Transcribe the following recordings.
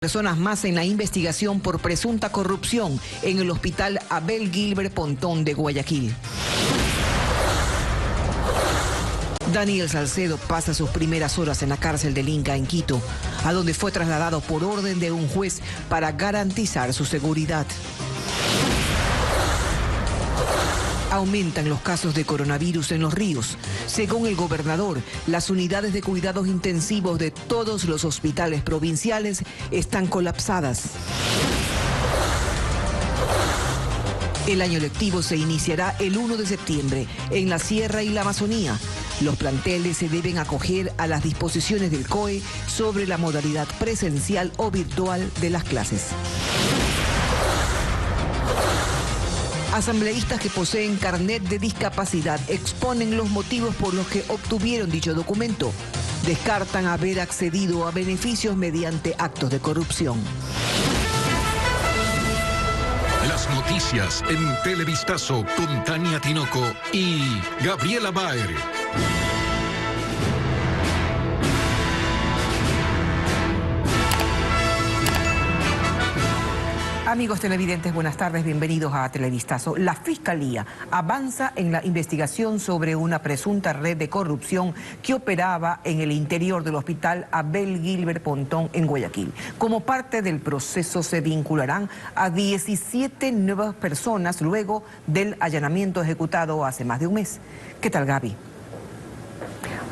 Personas más en la investigación por presunta corrupción en el hospital Abel Gilbert Pontón de Guayaquil. Daniel Salcedo pasa sus primeras horas en la cárcel del Inca en Quito, a donde fue trasladado por orden de un juez para garantizar su seguridad. Aumentan los casos de coronavirus en Los Ríos. Según el gobernador, las unidades de cuidados intensivos de todos los hospitales provinciales están colapsadas. El año lectivo se iniciará el 1 de septiembre en la Sierra y la Amazonía. Los planteles se deben acoger a las disposiciones del COE sobre la modalidad presencial o virtual de las clases. Asambleístas que poseen carnet de discapacidad exponen los motivos por los que obtuvieron dicho documento. Descartan haber accedido a beneficios mediante actos de corrupción. Las noticias en Televistazo con Tania Tinoco y Gabriela Baer. Amigos televidentes, buenas tardes, bienvenidos a Televistazo. La Fiscalía avanza en la investigación sobre una presunta red de corrupción que operaba en el interior del hospital Abel Gilbert Pontón en Guayaquil. Como parte del proceso se vincularán a 17 nuevas personas luego del allanamiento ejecutado hace más de un mes. ¿Qué tal, Gaby?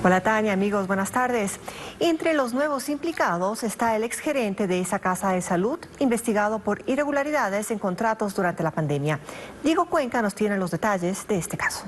Hola Tania, amigos, buenas tardes. Entre los nuevos implicados está el exgerente de esa casa de salud, investigado por irregularidades en contratos durante la pandemia. Diego Cuenca nos tiene los detalles de este caso.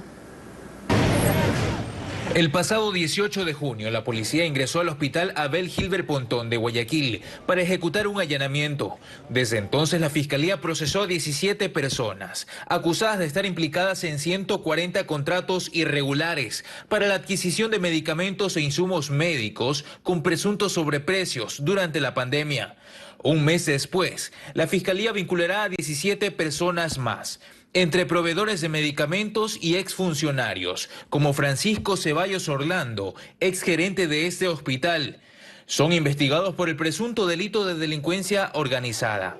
El pasado 18 de junio, la policía ingresó al hospital Abel Gilbert Pontón de Guayaquil para ejecutar un allanamiento. Desde entonces, la Fiscalía procesó a 17 personas, acusadas de estar implicadas en 140 contratos irregulares para la adquisición de medicamentos e insumos médicos con presuntos sobreprecios durante la pandemia. Un mes después, la Fiscalía vinculará a 17 personas más, entre proveedores de medicamentos y exfuncionarios, como Francisco Ceballos Orlando, exgerente de este hospital. Son investigados por el presunto delito de delincuencia organizada.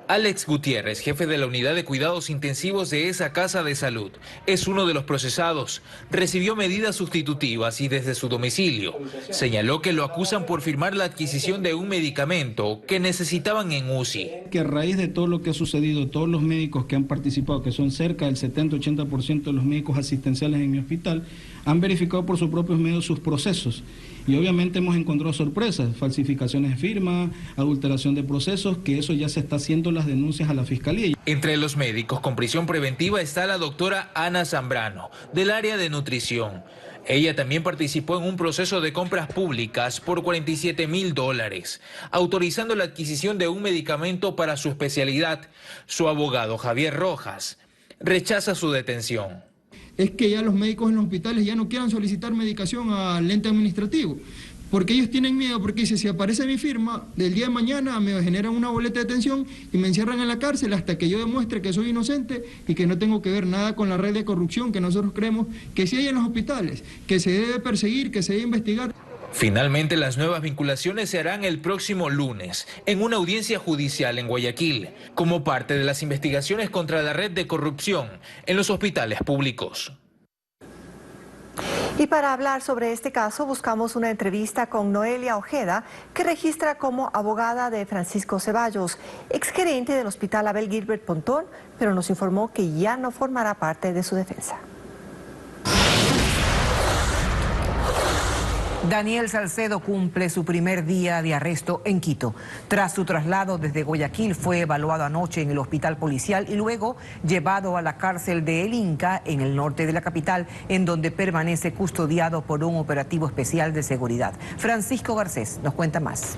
Alex Gutiérrez, jefe de la unidad de cuidados intensivos de esa casa de salud, es uno de los procesados. Recibió medidas sustitutivas y desde su domicilio señaló que lo acusan por firmar la adquisición de un medicamento que necesitaban en UCI. Que a raíz de todo lo que ha sucedido, todos los médicos que han participado, que son cerca del 70-80% de los médicos asistenciales en mi hospital, han verificado por sus propios medios sus procesos. Y obviamente hemos encontrado sorpresas, falsificaciones de firma, adulteración de procesos, que eso ya se está haciendo las denuncias a la Fiscalía. Entre los médicos con prisión preventiva está la doctora Ana Zambrano, del área de nutrición. Ella también participó en un proceso de compras públicas por $47,000, autorizando la adquisición de un medicamento para su especialidad. Su abogado, Javier Rojas, rechaza su detención. Es que ya los médicos en los hospitales ya no quieran solicitar medicación al ente administrativo, porque ellos tienen miedo, porque dice, si aparece mi firma, del día de mañana me generan una boleta de detención y me encierran en la cárcel hasta que yo demuestre que soy inocente y que no tengo que ver nada con la red de corrupción que nosotros creemos que sí hay en los hospitales, que se debe perseguir, que se debe investigar. Finalmente, las nuevas vinculaciones se harán el próximo lunes en una audiencia judicial en Guayaquil, como parte de las investigaciones contra la red de corrupción en los hospitales públicos. Y para hablar sobre este caso, buscamos una entrevista con Noelia Ojeda, que registra como abogada de Francisco Ceballos, exgerente del hospital Abel Gilbert Pontón, pero nos informó que ya no formará parte de su defensa. Daniel Salcedo cumple su primer día de arresto en Quito. Tras su traslado desde Guayaquil, fue evaluado anoche en el hospital policial y luego llevado a la cárcel de El Inca, en el norte de la capital, en donde permanece custodiado por un operativo especial de seguridad. Francisco Garcés nos cuenta más.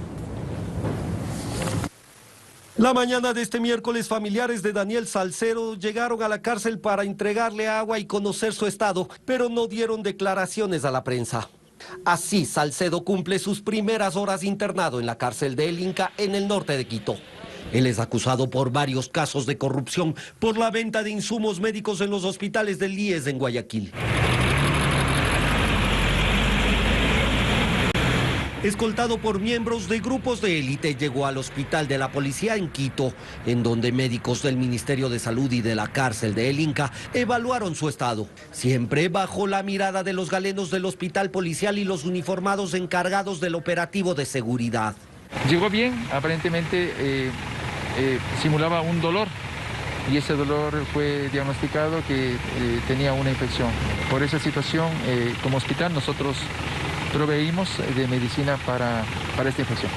La mañana de este miércoles, familiares de Daniel Salcedo llegaron a la cárcel para entregarle agua y conocer su estado, pero no dieron declaraciones a la prensa. Así, Salcedo cumple sus primeras horas internado en la cárcel de El Inca, en el norte de Quito. Él es acusado por varios casos de corrupción por la venta de insumos médicos en los hospitales del IES en Guayaquil. escoltado por miembros de grupos de élite, llegó al hospital de la policía en Quito, en donde médicos del Ministerio de Salud y de la cárcel de El Inca evaluaron su estado, siempre bajo la mirada de los galenos del hospital policial y los uniformados encargados del operativo de seguridad. Llegó bien, aparentemente simulaba un dolor y ese dolor fue diagnosticado que tenía una infección. Por esa situación, como hospital, nosotros proveímos de medicina para esta infección.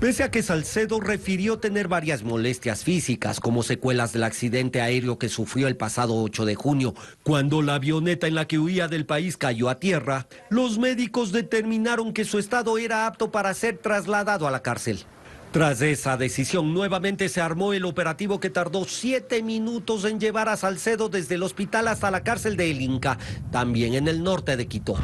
Pese a que Salcedo refirió tener varias molestias físicas como secuelas del accidente aéreo que sufrió el pasado 8 de junio, cuando la avioneta en la que huía del país cayó a tierra, los médicos determinaron que su estado era apto para ser trasladado a la cárcel. Tras esa decisión, nuevamente se armó el operativo que tardó 7 minutos en llevar a Salcedo desde el hospital hasta la cárcel de El Inca, también en el norte de Quito.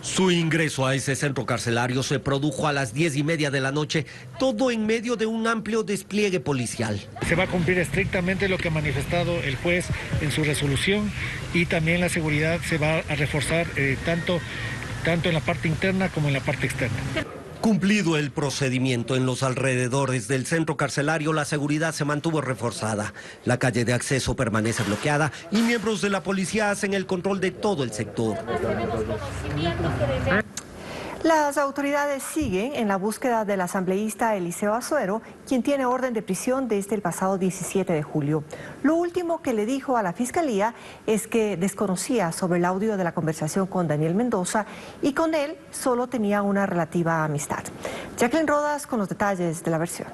Su ingreso a ese centro carcelario se produjo a las 10:30 de la noche, todo en medio de un amplio despliegue policial. Se va a cumplir estrictamente lo que ha manifestado el juez en su resolución y también la seguridad se va a reforzar tanto en la parte interna como en la parte externa. Cumplido el procedimiento en los alrededores del centro carcelario, la seguridad se mantuvo reforzada. La calle de acceso permanece bloqueada y miembros de la policía hacen el control de todo el sector. Las autoridades siguen en la búsqueda del asambleísta Eliseo Azuero, quien tiene orden de prisión desde el pasado 17 de julio. Lo último que le dijo a la Fiscalía es que desconocía sobre el audio de la conversación con Daniel Mendoza y con él solo tenía una relativa amistad. Jacqueline Rodas con los detalles de la versión.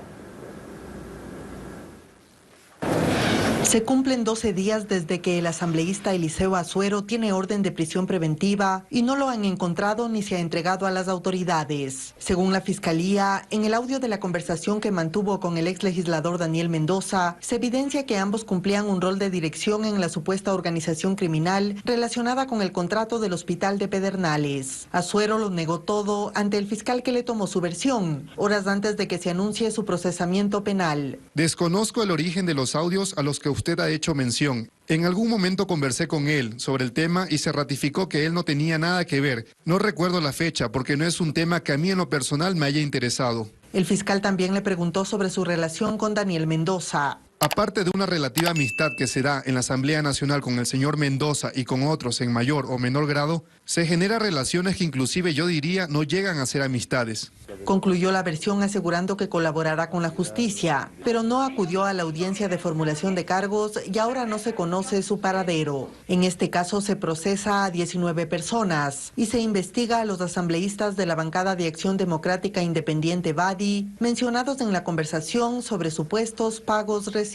Se cumplen 12 días desde que el asambleísta Eliseo Azuero tiene orden de prisión preventiva y no lo han encontrado ni se ha entregado a las autoridades. Según la Fiscalía, en el audio de la conversación que mantuvo con el ex legislador Daniel Mendoza, se evidencia que ambos cumplían un rol de dirección en la supuesta organización criminal relacionada con el contrato del hospital de Pedernales. Azuero lo negó todo ante el fiscal que le tomó su versión, horas antes de que se anuncie su procesamiento penal. Desconozco el origen de los audios a los que usted ha hecho mención. En algún momento conversé con él sobre el tema y se ratificó que él no tenía nada que ver. No recuerdo la fecha porque no es un tema que a mí en lo personal me haya interesado. El fiscal también le preguntó sobre su relación con Daniel Mendoza. Aparte de una relativa amistad que se da en la Asamblea Nacional con el señor Mendoza y con otros en mayor o menor grado, se generan relaciones que inclusive yo diría no llegan a ser amistades. Concluyó la versión asegurando que colaborará con la justicia, pero no acudió a la audiencia de formulación de cargos y ahora no se conoce su paradero. En este caso se procesa a 19 personas y se investiga a los asambleístas de la bancada de Acción Democrática Independiente BADI, mencionados en la conversación sobre supuestos pagos recibidos.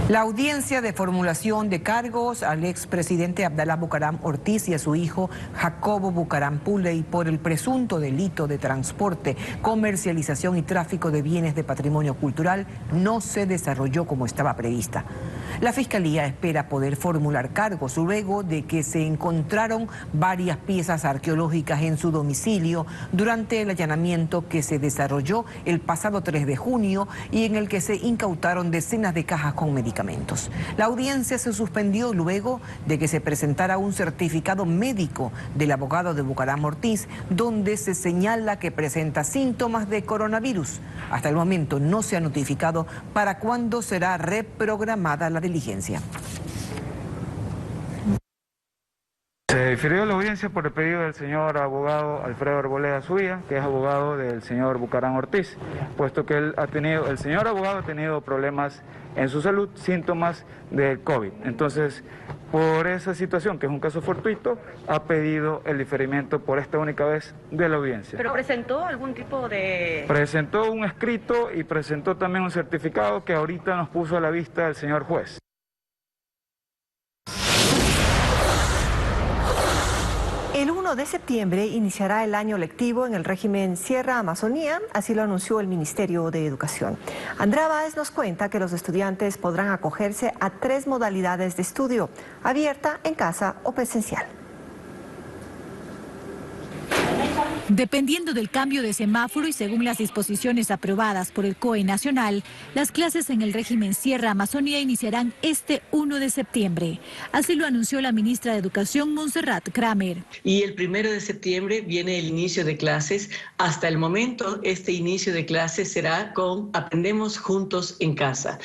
La audiencia de formulación de cargos al expresidente Abdalá Bucaram Ortiz y a su hijo Jacobo Bucaram Puley por el presunto delito de transporte, comercialización y tráfico de bienes de patrimonio cultural no se desarrolló como estaba prevista. La Fiscalía espera poder formular cargos luego de que se encontraron varias piezas arqueológicas en su domicilio durante el allanamiento que se desarrolló el pasado 3 de junio y en el que se incautaron decenas de cajas con medicamentos. La audiencia se suspendió luego de que se presentara un certificado médico del abogado de Bucaram Ortiz, donde se señala que presenta síntomas de coronavirus. Hasta el momento no se ha notificado para cuándo será reprogramada la diligencia. Se difirió la audiencia por el pedido del señor abogado Alfredo Arboleda Zuya, que es abogado del señor Bucaram Ortiz, puesto que el señor abogado ha tenido problemas en su salud, síntomas del COVID. Entonces, por esa situación, que es un caso fortuito, ha pedido el diferimiento por esta única vez de la audiencia. ¿Pero presentó algún tipo de...? Presentó un escrito y presentó también un certificado que ahorita nos puso a la vista el señor juez. El 1 de septiembre iniciará el año lectivo en el régimen Sierra Amazonía, así lo anunció el Ministerio de Educación. Andrea Báez nos cuenta que los estudiantes podrán acogerse a 3 modalidades de estudio, abierta, en casa o presencial. Dependiendo del cambio de semáforo y según las disposiciones aprobadas por el COE Nacional, las clases en el régimen Sierra Amazonía iniciarán este 1 de septiembre. Así lo anunció la ministra de Educación, Montserrat Kramer. Y el 1 de septiembre viene el inicio de clases. Hasta el momento, este inicio de clases será con Aprendemos Juntos en Casa.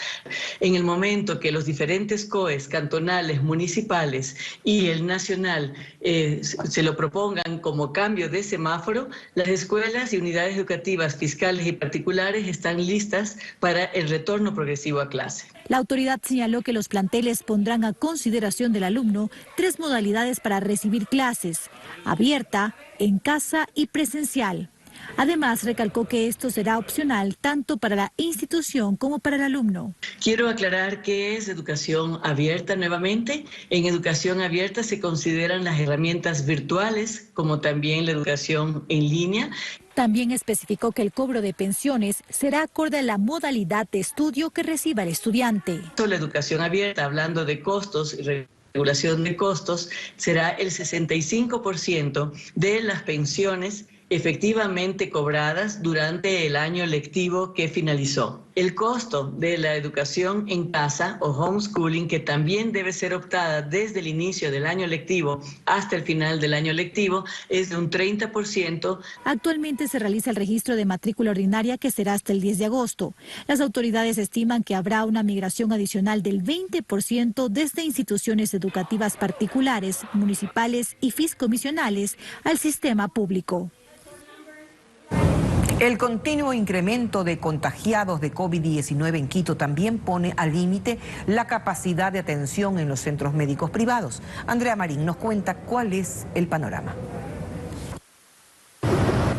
En el momento que los diferentes COEs cantonales, municipales y el nacional se lo propongan como cambio de semáforo, las escuelas y unidades educativas fiscales y particulares están listas para el retorno progresivo a clase. La autoridad señaló que los planteles pondrán a consideración del alumno 3 modalidades para recibir clases: abierta, en casa y presencial. Además, recalcó que esto será opcional tanto para la institución como para el alumno. Quiero aclarar que es educación abierta nuevamente. En educación abierta se consideran las herramientas virtuales como también la educación en línea. También especificó que el cobro de pensiones será acorde a la modalidad de estudio que reciba el estudiante. La educación abierta, hablando de costos y regulación de costos, será el 65% de las pensiones efectivamente cobradas durante el año lectivo que finalizó. El costo de la educación en casa o homeschooling, que también debe ser optada desde el inicio del año lectivo hasta el final del año lectivo, es de un 30%. Actualmente se realiza el registro de matrícula ordinaria, que será hasta el 10 de agosto. Las autoridades estiman que habrá una migración adicional del 20% desde instituciones educativas particulares, municipales y fiscomisionales al sistema público. El continuo incremento de contagiados de COVID-19 en Quito también pone al límite la capacidad de atención en los centros médicos privados. Andrea Marín nos cuenta cuál es el panorama.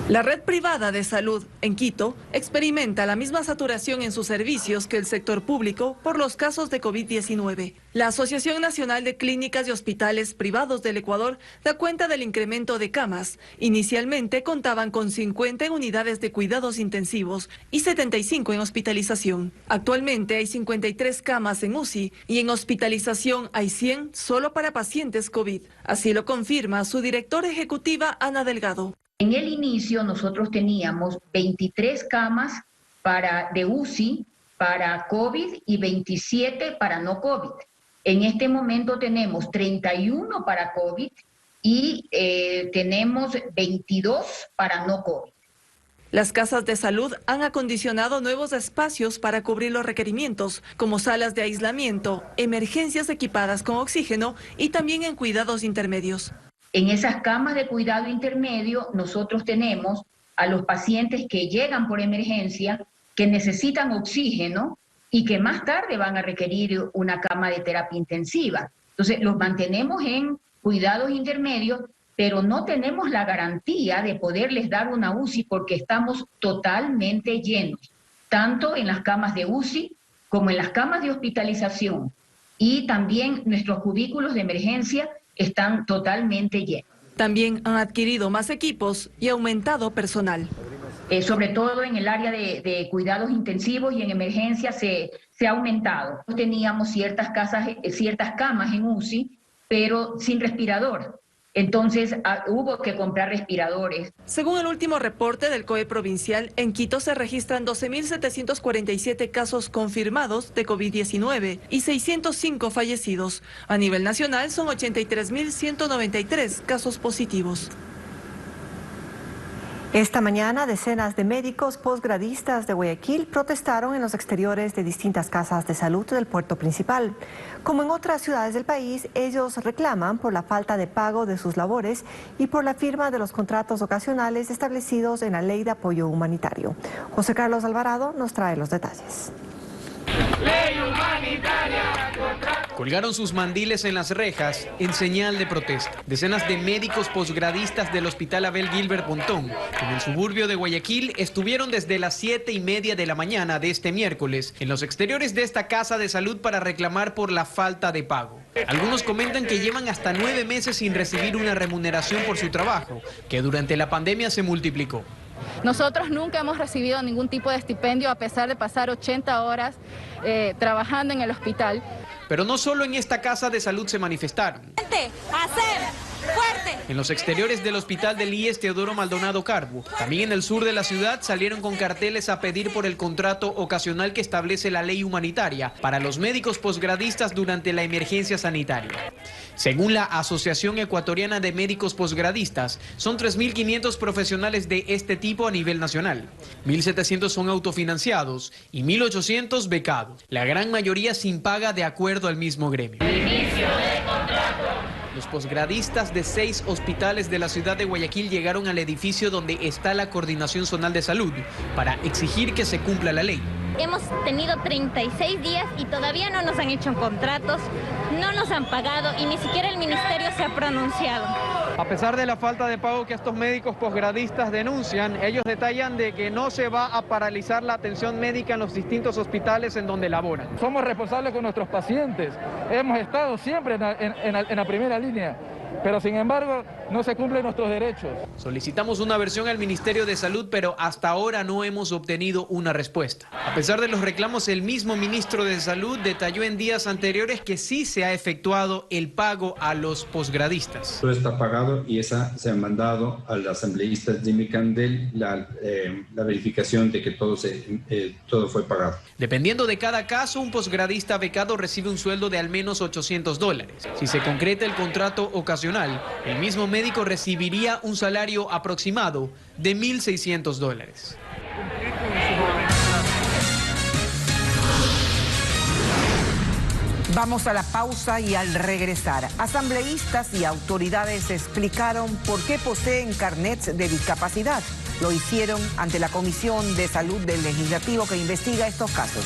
La red privada de salud en Quito experimenta la misma saturación en sus servicios que el sector público por los casos de COVID-19. La Asociación Nacional de Clínicas y Hospitales Privados del Ecuador da cuenta del incremento de camas. Inicialmente contaban con 50 en unidades de cuidados intensivos y 75 en hospitalización. Actualmente hay 53 camas en UCI y en hospitalización hay 100 solo para pacientes COVID. Así lo confirma su directora ejecutiva, Ana Delgado. En el inicio nosotros teníamos 23 camas de UCI para COVID y 27 para no COVID. En este momento tenemos 31 para COVID y tenemos 22 para no COVID. Las casas de salud han acondicionado nuevos espacios para cubrir los requerimientos, como salas de aislamiento, emergencias equipadas con oxígeno y también en cuidados intermedios. En esas camas de cuidado intermedio nosotros tenemos a los pacientes que llegan por emergencia, que necesitan oxígeno y que más tarde van a requerir una cama de terapia intensiva. Entonces los mantenemos en cuidados intermedios, pero no tenemos la garantía de poderles dar una UCI porque estamos totalmente llenos, tanto en las camas de UCI como en las camas de hospitalización. Y también nuestros cubículos de emergencia están totalmente llenos. También han adquirido más equipos y aumentado personal. Sobre todo en el área de cuidados intensivos y en emergencia se ha aumentado. Teníamos ciertas camas en UCI, pero sin respirador. Entonces hubo que comprar respiradores. Según el último reporte del COE provincial, en Quito se registran 12.747 casos confirmados de COVID-19 y 605 fallecidos. A nivel nacional son 83.193 casos positivos. Esta mañana, decenas de médicos posgradistas de Guayaquil protestaron en los exteriores de distintas casas de salud del puerto principal. Como en otras ciudades del país, ellos reclaman por la falta de pago de sus labores y por la firma de los contratos ocasionales establecidos en la Ley de Apoyo Humanitario. José Carlos Alvarado nos trae los detalles. Ley humanitaria. Colgaron sus mandiles en las rejas en señal de protesta. Decenas de médicos posgradistas del Hospital Abel Gilbert Pontón, en el suburbio de Guayaquil, estuvieron desde las 7:30 de la mañana de este miércoles en los exteriores de esta casa de salud para reclamar por la falta de pago. Algunos comentan que llevan hasta 9 meses sin recibir una remuneración por su trabajo, que durante la pandemia se multiplicó. Nosotros nunca hemos recibido ningún tipo de estipendio a pesar de pasar 80 horas trabajando en el hospital. Pero no solo en esta casa de salud se manifestaron. Hacer ¡Fuerte! En los exteriores del hospital del IES Teodoro Maldonado Carbo, también en el sur de la ciudad, salieron con carteles a pedir por el contrato ocasional que establece la ley humanitaria para los médicos posgradistas durante la emergencia sanitaria. Según la Asociación Ecuatoriana de Médicos Posgradistas, son 3.500 profesionales de este tipo a nivel nacional. 1.700 son autofinanciados y 1.800 becados, la gran mayoría sin paga de acuerdo al mismo gremio. Inicio de contrato. Los posgradistas de 6 hospitales de la ciudad de Guayaquil llegaron al edificio donde está la Coordinación Zonal de Salud para exigir que se cumpla la ley. Hemos tenido 36 días y todavía no nos han hecho contratos, no nos han pagado y ni siquiera el ministerio se ha pronunciado. A pesar de la falta de pago que estos médicos posgradistas denuncian, ellos detallan de que no se va a paralizar la atención médica en los distintos hospitales en donde laboran. Somos responsables con nuestros pacientes, hemos estado siempre en la primera línea, pero sin embargo no se cumplen nuestros derechos. Solicitamos una versión al Ministerio de Salud, pero hasta ahora no hemos obtenido una respuesta. A pesar de los reclamos, el mismo ministro de Salud detalló en días anteriores que sí se ha efectuado el pago a los posgradistas. Todo está pagado y esa se ha mandado al asambleísta Jimmy Candel la verificación de que todo fue pagado. Dependiendo de cada caso, un posgradista becado recibe un sueldo de al menos $800. Si se concreta el contrato ocasional, el mismo médico recibiría un salario aproximado de $1.600. Vamos a la pausa y al regresar, asambleístas y autoridades explicaron por qué poseen carnets de discapacidad. Lo hicieron ante la Comisión de Salud del Legislativo que investiga estos casos.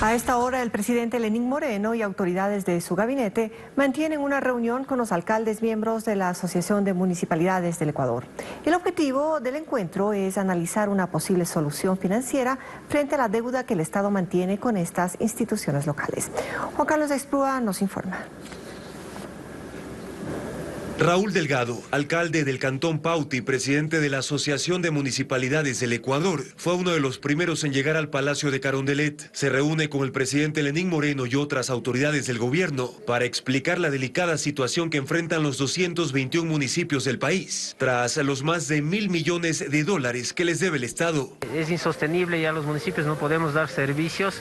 A esta hora, el presidente Lenín Moreno y autoridades de su gabinete mantienen una reunión con los alcaldes miembros de la Asociación de Municipalidades del Ecuador. El objetivo del encuentro es analizar una posible solución financiera frente a la deuda que el Estado mantiene con estas instituciones locales. Juan Carlos Exprúa nos informa. Raúl Delgado, alcalde del Cantón Pauta y presidente de la Asociación de Municipalidades del Ecuador, fue uno de los primeros en llegar al Palacio de Carondelet. Se reúne con el presidente Lenín Moreno y otras autoridades del gobierno para explicar la delicada situación que enfrentan los 221 municipios del país, tras los más de $1.000 millones que les debe el Estado. Es insostenible, ya los municipios no podemos dar servicios,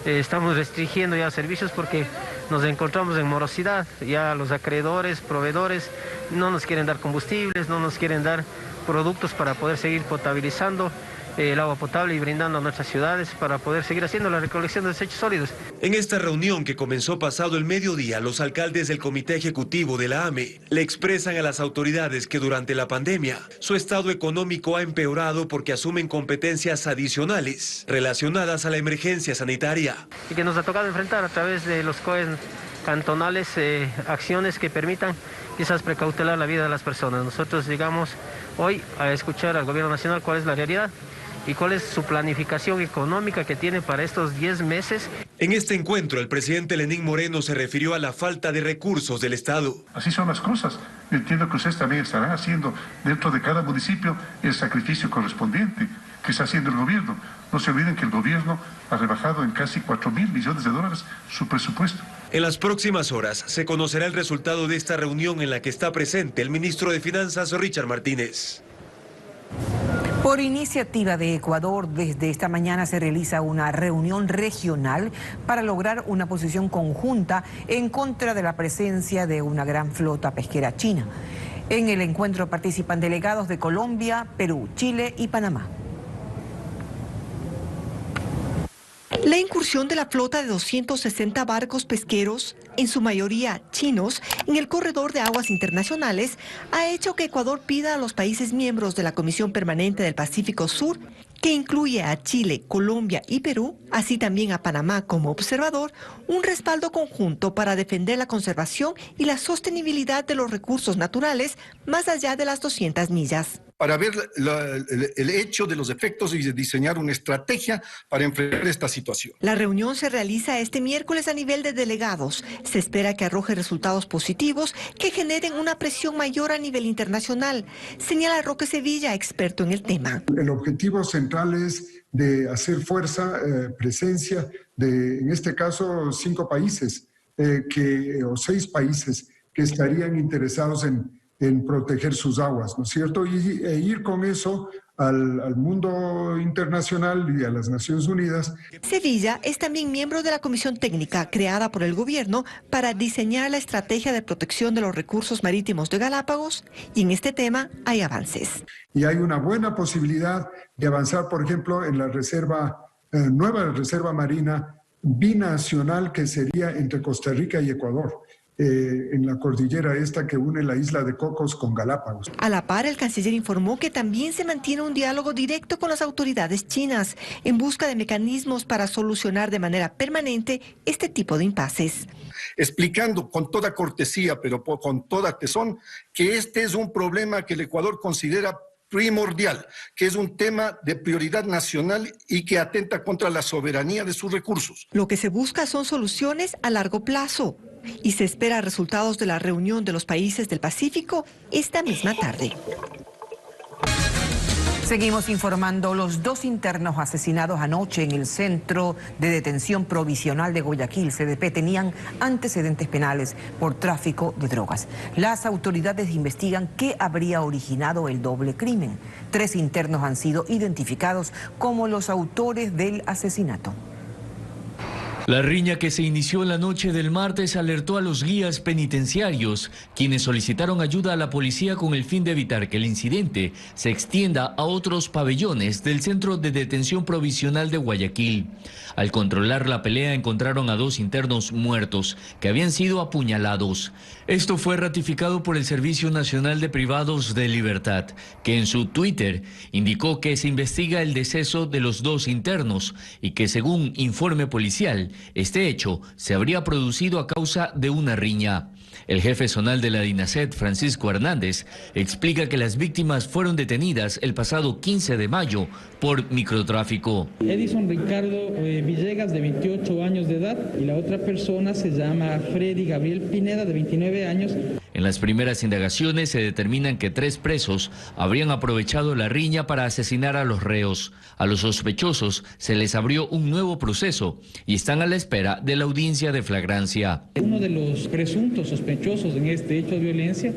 estamos restringiendo ya servicios porque nos encontramos en morosidad, ya los acreedores, proveedores, no nos quieren dar combustibles, no nos quieren dar productos para poder seguir potabilizando el agua potable y brindando a nuestras ciudades para poder seguir haciendo la recolección de desechos sólidos. En esta reunión que comenzó pasado el mediodía, los alcaldes del Comité Ejecutivo de la AME le expresan a las autoridades que durante la pandemia su estado económico ha empeorado porque asumen competencias adicionales relacionadas a la emergencia sanitaria. Y que nos ha tocado enfrentar a través de los COEs cantonales acciones que permitan quizás precautelar la vida de las personas. Nosotros llegamos hoy a escuchar al gobierno nacional cuál es la realidad y cuál es su planificación económica que tiene para estos 10 meses. En este encuentro, el presidente Lenín Moreno se refirió a la falta de recursos del Estado. Así son las cosas. Entiendo que ustedes también estarán haciendo dentro de cada municipio el sacrificio correspondiente que está haciendo el gobierno. No se olviden que el gobierno ha rebajado en casi $4.000 millones su presupuesto. En las próximas horas se conocerá el resultado de esta reunión en la que está presente el ministro de Finanzas, Richard Martínez. Por iniciativa de Ecuador, desde esta mañana se realiza una reunión regional para lograr una posición conjunta en contra de la presencia de una gran flota pesquera china. En el encuentro participan delegados de Colombia, Perú, Chile y Panamá. La incursión de la flota de 260 barcos pesqueros, en su mayoría chinos, en el corredor de aguas internacionales, ha hecho que Ecuador pida a los países miembros de la Comisión Permanente del Pacífico Sur, que incluye a Chile, Colombia y Perú, así también a Panamá como observador, un respaldo conjunto para defender la conservación y la sostenibilidad de los recursos naturales más allá de las 200 millas. Para ver el hecho de los efectos y diseñar una estrategia para enfrentar esta situación. La reunión se realiza este miércoles a nivel de delegados. Se espera que arroje resultados positivos que generen una presión mayor a nivel internacional, señala Roque Sevilla, experto en el tema. El objetivo central es de hacer fuerza, presencia de, en este caso, 5 países o 6 países que estarían interesados en proteger sus aguas, ¿no es cierto? E ir con eso al mundo internacional y a las Naciones Unidas. Sevilla es también miembro de la comisión técnica creada por el gobierno para diseñar la estrategia de protección de los recursos marítimos de Galápagos, y en este tema hay avances. Y hay una buena posibilidad de avanzar, por ejemplo, en la nueva reserva marina binacional que sería entre Costa Rica y Ecuador, en la cordillera esta que une la isla de Cocos con Galápagos. A la par, el canciller informó que también se mantiene un diálogo directo con las autoridades chinas en busca de mecanismos para solucionar de manera permanente este tipo de impases. Explicando con toda cortesía, pero con toda tesón, que este es un problema que el Ecuador considera primordial, que es un tema de prioridad nacional y que atenta contra la soberanía de sus recursos. Lo que se busca son soluciones a largo plazo y se espera resultados de la reunión de los países del Pacífico esta misma tarde. Seguimos informando. Los 2 internos asesinados anoche en el Centro de Detención Provisional de Guayaquil, CDP, tenían antecedentes penales por tráfico de drogas. Las autoridades investigan qué habría originado el doble crimen. 3 internos han sido identificados como los autores del asesinato. La riña que se inició la noche del martes alertó a los guías penitenciarios, quienes solicitaron ayuda a la policía con el fin de evitar que el incidente se extienda a otros pabellones del Centro de Detención Provisional de Guayaquil. Al controlar la pelea encontraron a 2 internos muertos que habían sido apuñalados. Esto fue ratificado por el Servicio Nacional de Privados de Libertad, que en su Twitter indicó que se investiga el deceso de los 2 internos y que, según informe policial, este hecho se habría producido a causa de una riña. El jefe zonal de la DINASET, Francisco Hernández, explica que las víctimas fueron detenidas el pasado 15 de mayo por microtráfico. Edison Ricardo Villegas, de 28 años de edad, y la otra persona se llama Freddy Gabriel Pineda, de 29 años. En las primeras indagaciones se determinan que 3 presos habrían aprovechado la riña para asesinar a los reos. A los sospechosos se les abrió un nuevo proceso y están a la espera de la audiencia de flagrancia. Uno de los presuntos sospechosos en este hecho de violencia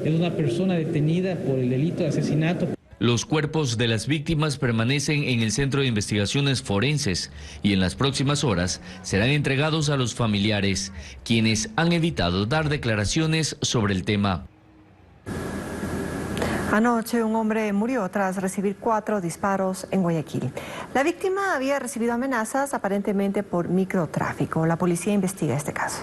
es una persona detenida por el delito de asesinato. Los cuerpos de las víctimas permanecen en el Centro de Investigaciones Forenses y en las próximas horas serán entregados a los familiares, quienes han evitado dar declaraciones sobre el tema. Anoche un hombre murió tras recibir 4 disparos en Guayaquil. La víctima había recibido amenazas aparentemente por microtráfico. La policía investiga este caso.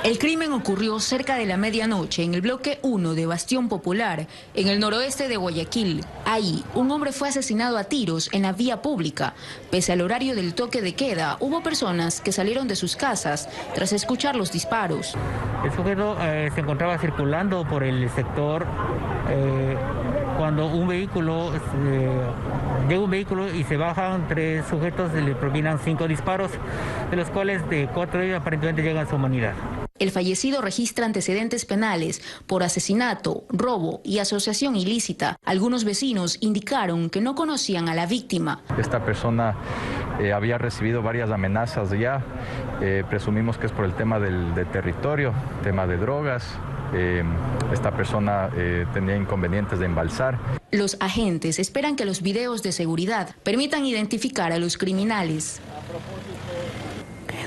El crimen ocurrió cerca de la medianoche en el bloque 1 de Bastión Popular, en el noroeste de Guayaquil. Ahí, un hombre fue asesinado a tiros en la vía pública. Pese al horario del toque de queda, hubo personas que salieron de sus casas tras escuchar los disparos. El sujeto se encontraba circulando por el sector cuando llega un vehículo y se bajan 3 sujetos, le propinan 5 disparos, de los cuales de 4 de ellos aparentemente llegan a su humanidad. El fallecido registra antecedentes penales por asesinato, robo y asociación ilícita. Algunos vecinos indicaron que no conocían a la víctima. Esta persona había recibido varias amenazas ya. Presumimos que es por el tema de territorio, tema de drogas. Esta persona tenía inconvenientes de embalsar. Los agentes esperan que los videos de seguridad permitan identificar a los criminales.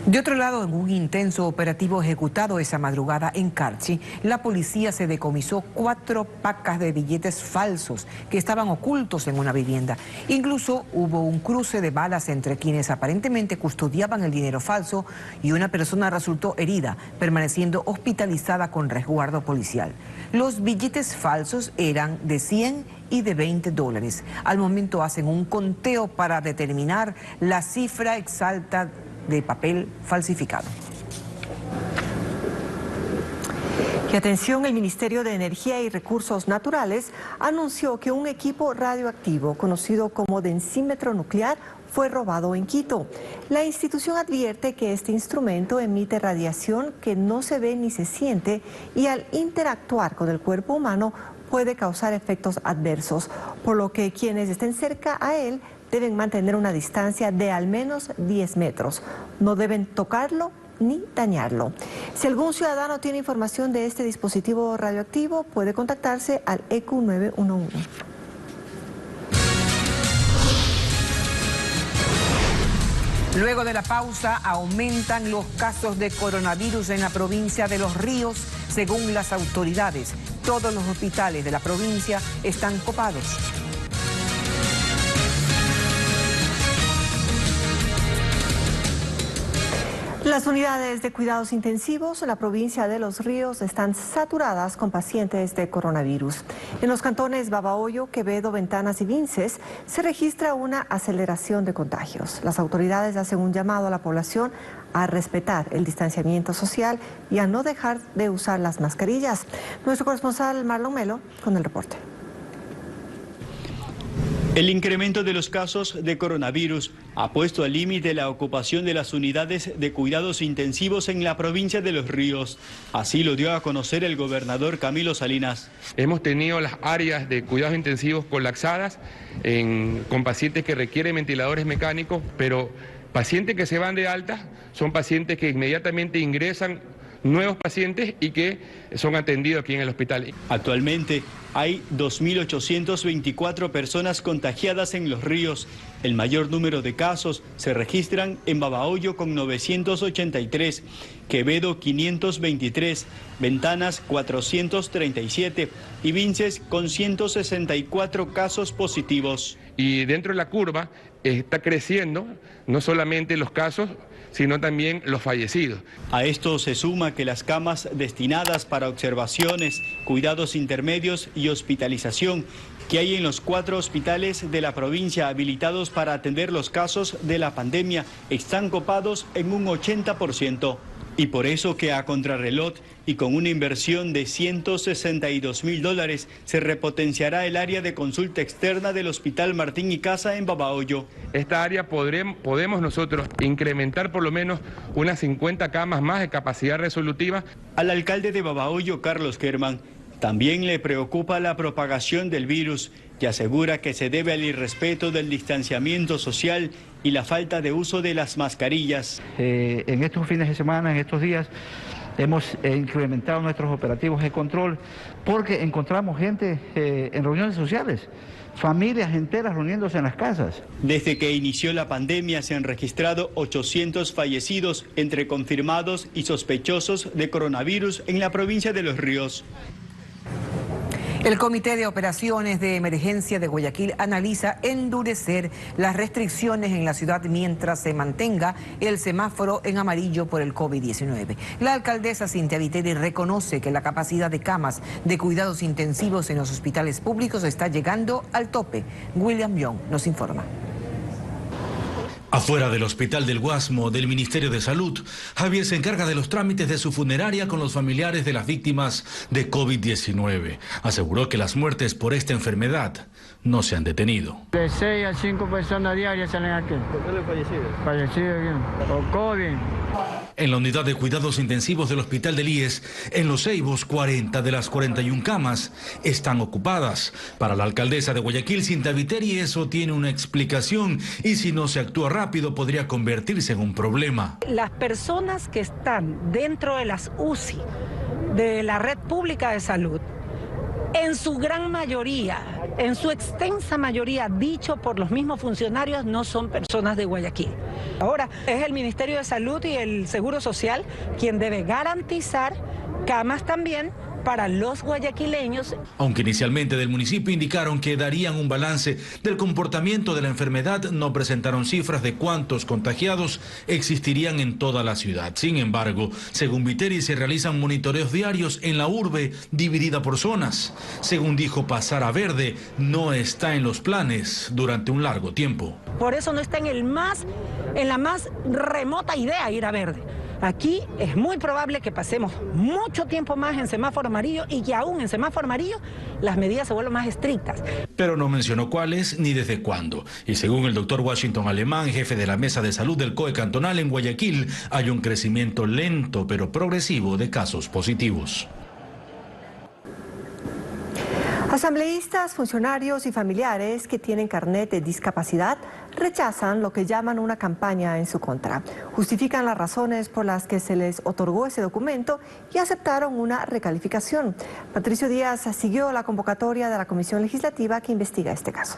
De otro lado, en un intenso operativo ejecutado esa madrugada en Carchi, la policía se decomisó 4 pacas de billetes falsos que estaban ocultos en una vivienda. Incluso hubo un cruce de balas entre quienes aparentemente custodiaban el dinero falso y una persona resultó herida, permaneciendo hospitalizada con resguardo policial. Los billetes falsos eran de 100 y de $20. Al momento hacen un conteo para determinar la cifra exacta de papel falsificado. Y atención, el Ministerio de Energía y Recursos Naturales anunció que un equipo radioactivo conocido como densímetro nuclear fue robado en Quito. La institución advierte que este instrumento emite radiación que no se ve ni se siente y al interactuar con el cuerpo humano puede causar efectos adversos, por lo que quienes estén cerca a él deben mantener una distancia de al menos 10 metros. No deben tocarlo ni dañarlo. Si algún ciudadano tiene información de este dispositivo radioactivo, puede contactarse al EQ 911. Luego de la pausa, aumentan los casos de coronavirus en la provincia de Los Ríos, según las autoridades. Todos los hospitales de la provincia están copados. Las unidades de cuidados intensivos en la provincia de Los Ríos están saturadas con pacientes de coronavirus. En los cantones Babahoyo, Quevedo, Ventanas y Vinces se registra una aceleración de contagios. Las autoridades hacen un llamado a la población a respetar el distanciamiento social y a no dejar de usar las mascarillas. Nuestro corresponsal Marlon Melo con el reporte. El incremento de los casos de coronavirus ha puesto al límite la ocupación de las unidades de cuidados intensivos en la provincia de Los Ríos. Así lo dio a conocer el gobernador Camilo Salinas. Hemos tenido las áreas de cuidados intensivos colapsadas con pacientes que requieren ventiladores mecánicos, pero pacientes que se van de alta son pacientes que inmediatamente ingresan nuevos pacientes y que son atendidos aquí en el hospital. Actualmente hay 2.824 personas contagiadas en Los Ríos. El mayor número de casos se registran en Babahoyo con 983, Quevedo 523, Ventanas 437 y Vinces con 164 casos positivos. Y dentro de la curva está creciendo no solamente los casos, sino también los fallecidos. A esto se suma que las camas destinadas para observaciones, cuidados intermedios y hospitalización que hay en los 4 hospitales de la provincia habilitados para atender los casos de la pandemia están copados en un 80%. Y por eso que a contrarreloj y con una inversión de $162.000 se repotenciará el área de consulta externa del Hospital Martín y Casa en Babahoyo. Esta área podemos nosotros incrementar por lo menos unas 50 camas más de capacidad resolutiva. Al alcalde de Babahoyo, Carlos Kerman, también le preocupa la propagación del virus y asegura que se debe al irrespeto del distanciamiento social y la falta de uso de las mascarillas. En estos fines de semana, en estos días, hemos incrementado nuestros operativos de control porque encontramos gente en reuniones sociales, familias enteras reuniéndose en las casas. Desde que inició la pandemia se han registrado 800 fallecidos entre confirmados y sospechosos de coronavirus en la provincia de Los Ríos. El Comité de Operaciones de Emergencia de Guayaquil analiza endurecer las restricciones en la ciudad mientras se mantenga el semáforo en amarillo por el COVID-19. La alcaldesa Cintia Viteri reconoce que la capacidad de camas de cuidados intensivos en los hospitales públicos está llegando al tope. William Young nos informa. Afuera del Hospital del Guasmo del Ministerio de Salud, Javier se encarga de los trámites de su funeraria con los familiares de las víctimas de COVID-19. Aseguró que las muertes por esta enfermedad no se han detenido. De 6 a 5 personas diarias salen aquí. ¿Por qué los fallecidos? Fallecidos bien, o COVID. En la unidad de cuidados intensivos del Hospital del IES, en Los Ceibos, 40 de las 41 camas están ocupadas. Para la alcaldesa de Guayaquil, Cintia Viteri, eso tiene una explicación y si no se actúa rápido podría convertirse en un problema. Las personas que están dentro de las UCI de la red pública de salud, en su gran mayoría, en su extensa mayoría, dicho por los mismos funcionarios, no son personas de Guayaquil. Ahora, es el Ministerio de Salud y el Seguro Social quien debe garantizar camas también para los guayaquileños. Aunque inicialmente del municipio indicaron que darían un balance del comportamiento de la enfermedad, no presentaron cifras de cuántos contagiados existirían en toda la ciudad. Sin embargo, según Viteri, se realizan monitoreos diarios en la urbe dividida por zonas. Según dijo, pasar a verde no está en los planes durante un largo tiempo. Por eso no está en la más remota idea ir a verde. Aquí es muy probable que pasemos mucho tiempo más en semáforo amarillo y que aún en semáforo amarillo las medidas se vuelvan más estrictas. Pero no mencionó cuáles ni desde cuándo. Y según el doctor Washington Alemán, jefe de la Mesa de Salud del COE cantonal en Guayaquil, hay un crecimiento lento pero progresivo de casos positivos. Asambleístas, funcionarios y familiares que tienen carnet de discapacidad rechazan lo que llaman una campaña en su contra. Justifican las razones por las que se les otorgó ese documento y aceptaron una recalificación. Patricio Díaz siguió la convocatoria de la Comisión Legislativa que investiga este caso.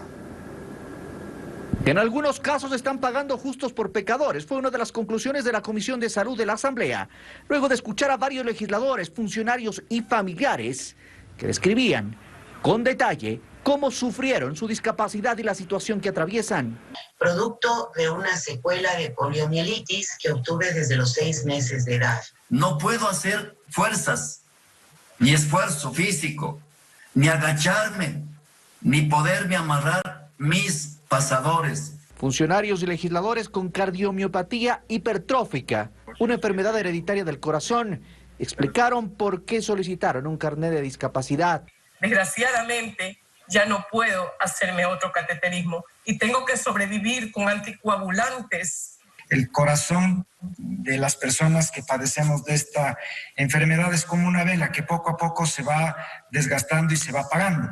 En algunos casos están pagando justos por pecadores, fue una de las conclusiones de la Comisión de Salud de la Asamblea, luego de escuchar a varios legisladores, funcionarios y familiares que describían con detalle cómo sufrieron su discapacidad y la situación que atraviesan. Producto de una secuela de poliomielitis que obtuve desde los 6 meses de edad. No puedo hacer fuerzas, ni esfuerzo físico, ni agacharme, ni poderme amarrar mis pasadores. Funcionarios y legisladores con cardiomiopatía hipertrófica, una enfermedad hereditaria del corazón, explicaron por qué solicitaron un carnet de discapacidad. Desgraciadamente, ya no puedo hacerme otro cateterismo y tengo que sobrevivir con anticoagulantes. El corazón de las personas que padecemos de esta enfermedad es como una vela que poco a poco se va desgastando y se va apagando.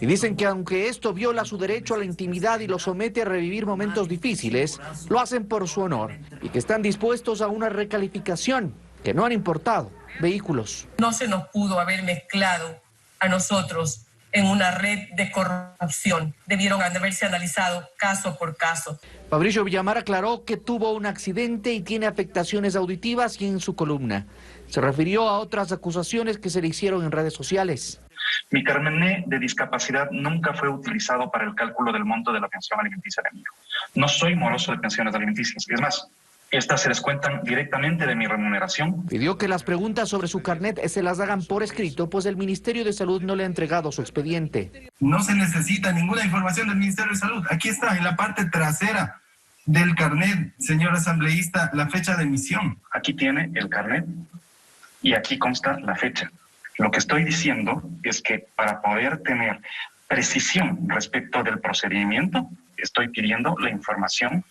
Y dicen que aunque esto viola su derecho a la intimidad y lo somete a revivir momentos difíciles, lo hacen por su honor y que están dispuestos a una recalificación, que no han importado vehículos. No se nos pudo haber mezclado a nosotros en una red de corrupción. Debieron haberse analizado caso por caso. Fabricio Villamar aclaró que tuvo un accidente y tiene afectaciones auditivas y en su columna. Se refirió a otras acusaciones que se le hicieron en redes sociales. Mi carnet de discapacidad nunca fue utilizado para el cálculo del monto de la pensión alimenticia de mi hijo. No soy moroso de pensiones alimenticias. Es más, estas se descuentan directamente de mi remuneración. Pidió que las preguntas sobre su carnet se las hagan por escrito, pues el Ministerio de Salud no le ha entregado su expediente. No se necesita ninguna información del Ministerio de Salud. Aquí está, en la parte trasera del carnet, señor asambleísta, la fecha de emisión. Aquí tiene el carnet y aquí consta la fecha. Lo que estoy diciendo es que para poder tener precisión respecto del procedimiento, estoy pidiendo la información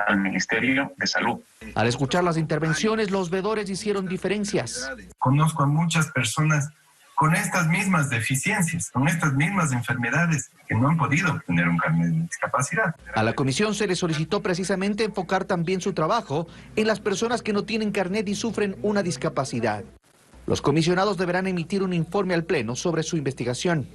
al Ministerio de Salud. Al escuchar las intervenciones, los veedores hicieron diferencias. Conozco a muchas personas con estas mismas deficiencias, con estas mismas enfermedades, que no han podido obtener un carnet de discapacidad. A la comisión se le solicitó precisamente enfocar también su trabajo en las personas que no tienen carnet y sufren una discapacidad. Los comisionados deberán emitir un informe al Pleno sobre su investigación.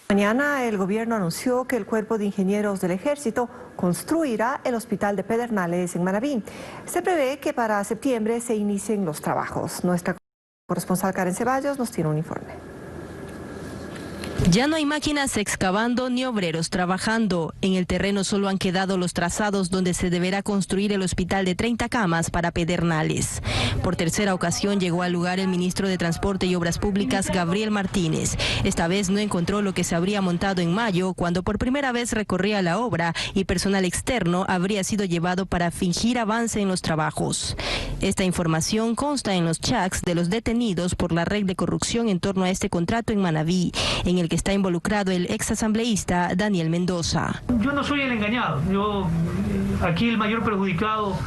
Mañana el gobierno anunció que el Cuerpo de Ingenieros del Ejército construirá el Hospital de Pedernales en Manabí. Se prevé que para septiembre se inicien los trabajos. Nuestra corresponsal Karen Ceballos nos tiene un informe. Ya no hay máquinas excavando ni obreros trabajando. En el terreno solo han quedado los trazados donde se deberá construir el hospital de 30 camas para Pedernales. Por tercera ocasión llegó al lugar el ministro de Transporte y Obras Públicas, Gabriel Martínez. Esta vez no encontró lo que se habría montado en mayo, cuando por primera vez recorría la obra y personal externo habría sido llevado para fingir avance en los trabajos. Esta información consta en los chats de los detenidos por la red de corrupción en torno a este contrato en Manabí, en el que está involucrado el exasambleísta Daniel Mendoza. Yo no soy el engañado, aquí el mayor perjudicado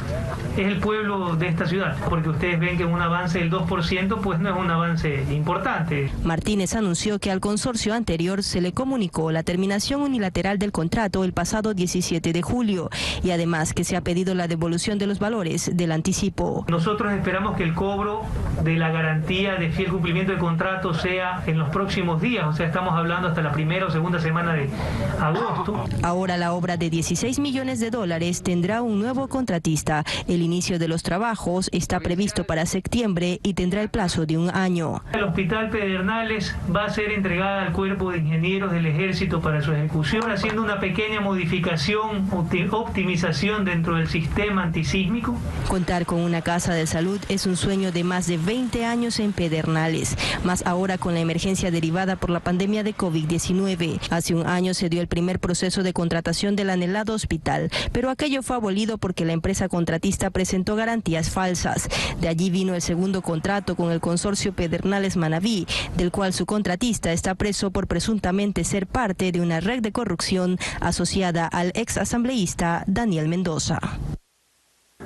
es el pueblo de esta ciudad, porque ustedes ven que un avance del 2% pues no es un avance importante. Martínez anunció que al consorcio anterior se le comunicó la terminación unilateral del contrato el pasado 17 de julio y además que se ha pedido la devolución de los valores del anticipo. Nosotros esperamos que el cobro de la garantía de fiel cumplimiento del contrato sea en los próximos días, o sea, estamos hablando hasta la primera o segunda semana de agosto. Ahora la obra de $16 millones tendrá un nuevo contratista. El inicio de los trabajos está previsto para septiembre y tendrá el plazo de 1 año. El Hospital Pedernales va a ser entregada al Cuerpo de Ingenieros del Ejército para su ejecución, haciendo una pequeña modificación, optimización dentro del sistema antisísmico. Contar con una casa de salud es un sueño de más de 20 años en Pedernales, más ahora con la emergencia derivada por la pandemia de COVID-19. Hace 1 año se dio el primer proceso de contratación del anhelado hospital, pero aquello fue abolido porque la empresa contratista presentó garantías falsas. De allí vino el segundo contrato con el consorcio Pedernales Manabí, del cual su contratista está preso por presuntamente ser parte de una red de corrupción asociada al exasambleísta Daniel Mendoza.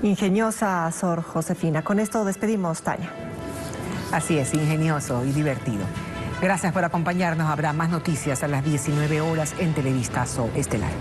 Ingeniosa Sor Josefina. Con esto despedimos, Tania. Así es, ingenioso y divertido. Gracias por acompañarnos. Habrá más noticias a las 19 horas en Televistazo Estelar.